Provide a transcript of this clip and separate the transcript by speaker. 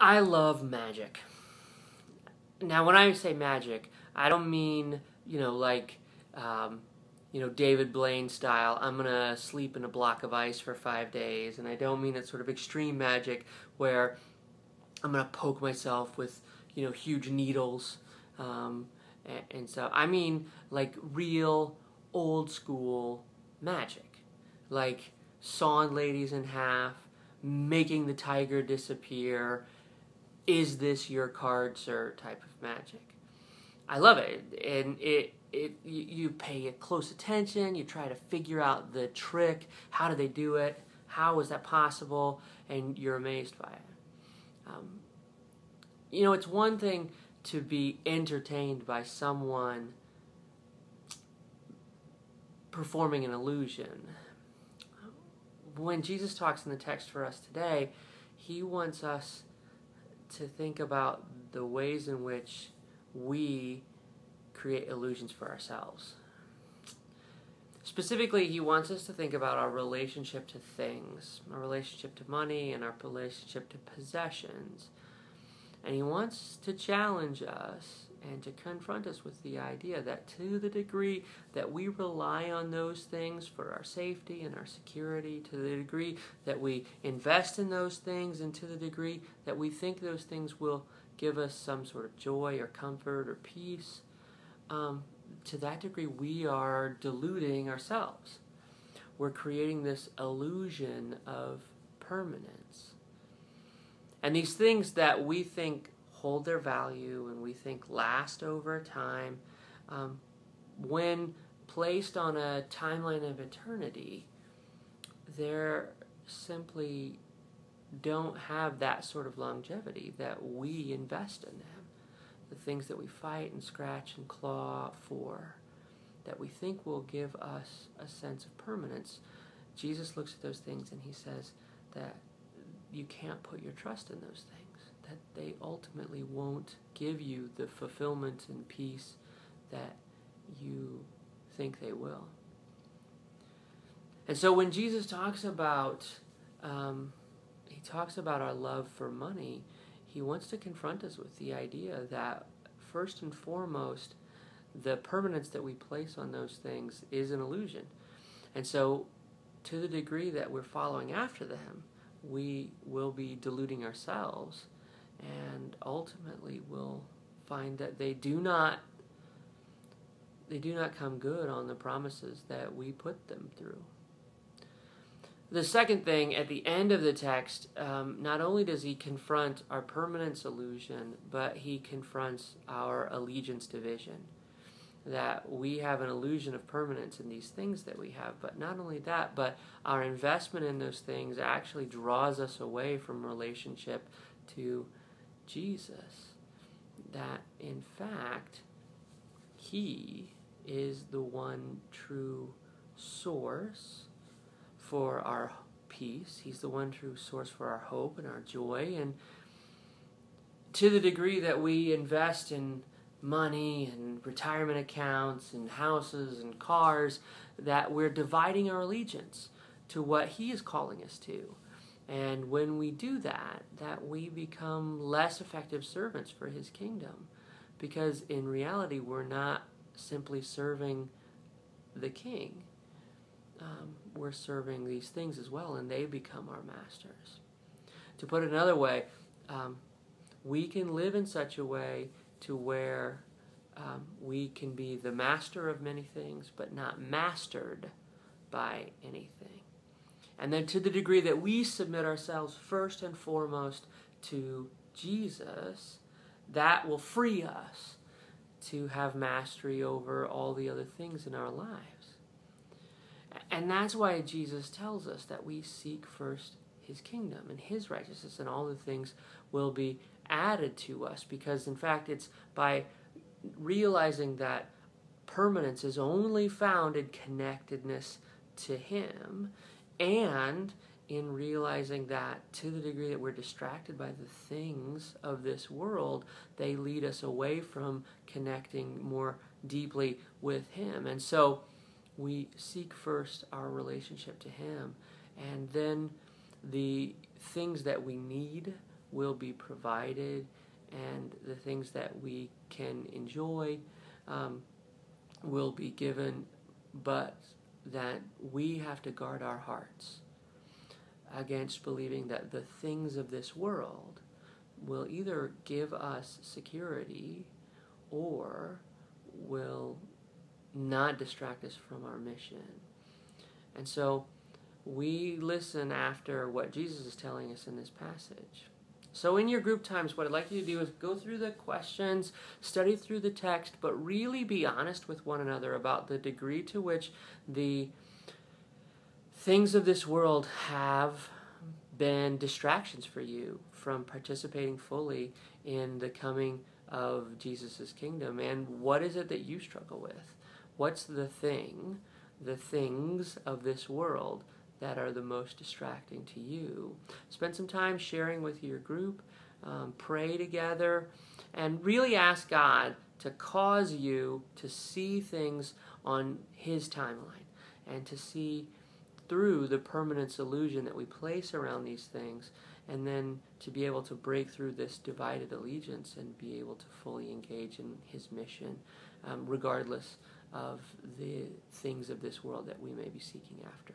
Speaker 1: I love magic. Now, when I say magic, I don't mean, um, David Blaine style, I'm going to sleep in a block of ice for 5 days. And I don't mean that sort of extreme magic where I'm going to poke myself with, huge needles. And so, I mean, like real old school magic. Like sawing ladies in half, making the tiger disappear, is this your card, sir, type of magic. I love it, and you pay it close attention. You try to figure out the trick. How do they do it? How is that possible? And you're amazed by it. It's one thing to be entertained by someone performing an illusion. When Jesus talks in the text for us today, he wants us to think about the ways in which we create illusions for ourselves. Specifically, he wants us to think about our relationship to things, our relationship to money, and our relationship to possessions. And he wants to challenge us and to confront us with the idea that to the degree that we rely on those things for our safety and our security, to the degree that we invest in those things, and to the degree that we think those things will give us some sort of joy or comfort or peace, to that degree we are deluding ourselves. We're creating this illusion of permanence. And these things that we think hold their value and we think last over time, when placed on a timeline of eternity, they're simply don't have that sort of longevity that we invest in them. The things that we fight and scratch and claw for, that we think will give us a sense of permanence. Jesus looks at those things and he says that you can't put your trust in those things, that they ultimately won't give you the fulfillment and peace that you think they will. And so when Jesus talks about our love for money, he wants to confront us with the idea that first and foremost, the permanence that we place on those things is an illusion. And so to the degree that we're following after them, we will be deluding ourselves, and ultimately we'll find that they do not come good on the promises that we put them through. The second thing, at the end of the text, not only does he confront our permanence illusion, but he confronts our allegiance division. That we have an illusion of permanence in these things that we have. But not only that, but our investment in those things actually draws us away from relationship to Jesus. That, in fact, he is the one true source for our peace. He's the one true source for our hope and our joy. And to the degree that we invest in money and retirement accounts and houses and cars, that we're dividing our allegiance to what he is calling us to. And when we do that, that we become less effective servants for his kingdom. Because in reality, we're not simply serving the king. We're serving these things as well, and they become our masters. To put it another way, we can live in such a way to where we can be the master of many things, but not mastered by anything. And then to the degree that we submit ourselves first and foremost to Jesus, that will free us to have mastery over all the other things in our lives. And that's why Jesus tells us that we seek first his kingdom and his righteousness, and all the things will be added to us. Because in fact, it's by realizing that permanence is only found in connectedness to him, and in realizing that to the degree that we're distracted by the things of this world, they lead us away from connecting more deeply with him. And so we seek first our relationship to him, and then the things that we need will be provided, and the things that we can enjoy will be given, but that we have to guard our hearts against believing that the things of this world will either give us security or will not distract us from our mission. And so we listen after what Jesus is telling us in this passage. So in your group times, what I'd like you to do is go through the questions, study through the text, but really be honest with one another about the degree to which the things of this world have been distractions for you from participating fully in the coming of Jesus' kingdom. And what is it that you struggle with? What's the things of this world that are the most distracting to you? Spend some time sharing with your group, pray together, and really ask God to cause you to see things on His timeline and to see through the permanence illusion that we place around these things, and then to be able to break through this divided allegiance and be able to fully engage in His mission, regardless of the things of this world that we may be seeking after.